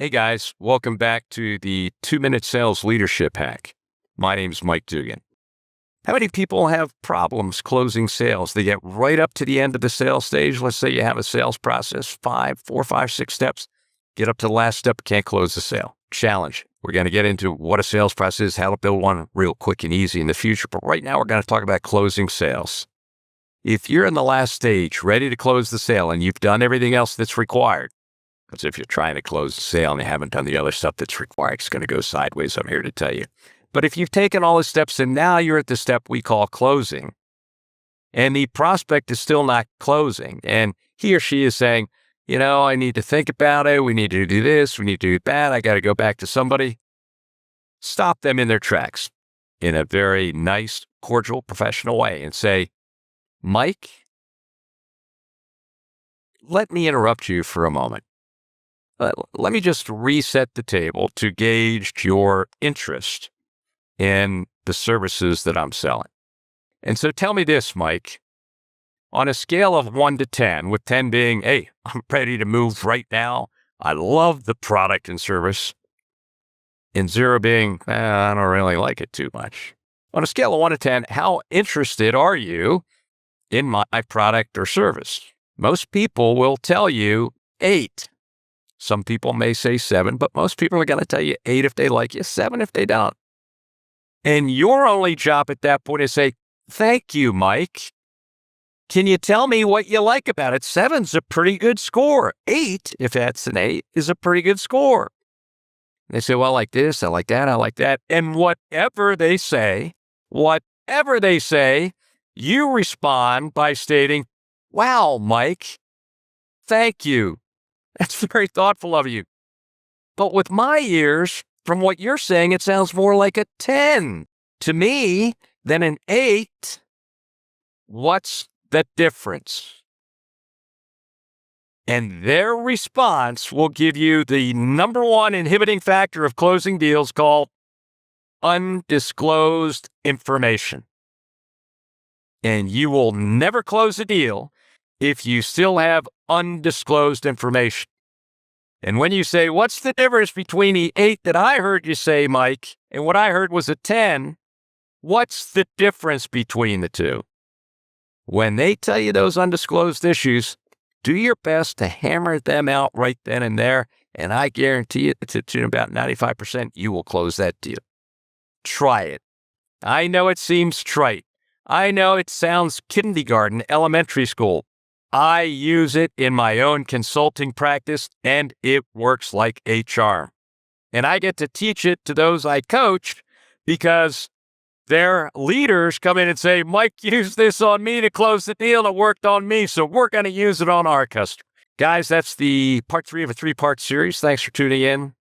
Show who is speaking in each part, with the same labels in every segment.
Speaker 1: Hey guys, welcome back to the 2-Minute Sales Leadership Hack. My name's Mike Dugan. How many people have problems closing sales? They get right up to the end of the sales stage. Let's say you have a sales process, 4, 5, 6 steps. Get up to the last step, can't close the sale. Challenge. We're going to get into what a sales process is, how to build one real quick and easy in the future. But right now, we're going to talk about closing sales. If you're in the last stage, ready to close the sale, and you've done everything else that's required, because if you're trying to close the sale and you haven't done the other stuff that's required, it's going to go sideways, I'm here to tell you. But if you've taken all the steps and now you're at the step we call closing, and the prospect is still not closing, and he or she is saying, I need to think about it, we need to do this, we need to do that, I got to go back to somebody, stop them in their tracks in a very nice, cordial, professional way and say, Mike, let me interrupt you for a moment. Let me just reset the table to gauge your interest in the services that I'm selling. And so tell me this, Mike, on a scale of 1 to 10, with 10 being, hey, I'm ready to move right now. I love the product and service. And 0 being, I don't really like it too much. On a scale of 1 to 10, how interested are you in my product or service? Most people will tell you 8. Some people may say 7, but most people are going to tell you 8 if they like you, 7 if they don't. And your only job at that point is say, thank you, Mike. Can you tell me what you like about it? 7's a pretty good score. 8, if that's an 8, is a pretty good score. They say, well, I like this, I like that, I like that. And whatever they say, you respond by stating, wow, Mike, thank you. That's very thoughtful of you. But with my ears, from what you're saying, it sounds more like a 10 to me than an 8. What's the difference? And their response will give you the number one inhibiting factor of closing deals called undisclosed information. And you will never close a deal if you still have undisclosed information. And when you say, what's the difference between the 8 that I heard you say, Mike, and what I heard was a 10, what's the difference between the two? When they tell you those undisclosed issues, do your best to hammer them out right then and there, and I guarantee you that to about 95%, you will close that deal. Try it. I know it seems trite. I know it sounds kindergarten, elementary school. I use it in my own consulting practice, and it works like a charm. And I get to teach it to those I coach because their leaders come in and say, Mike used this on me to close the deal. It worked on me, so we're going to use it on our customer. Guys, that's the part 3 of a 3-part series. Thanks for tuning in.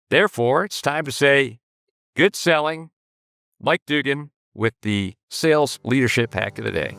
Speaker 1: Therefore, it's time to say good selling. Mike Dugan with the Sales Leadership Hack of the Day.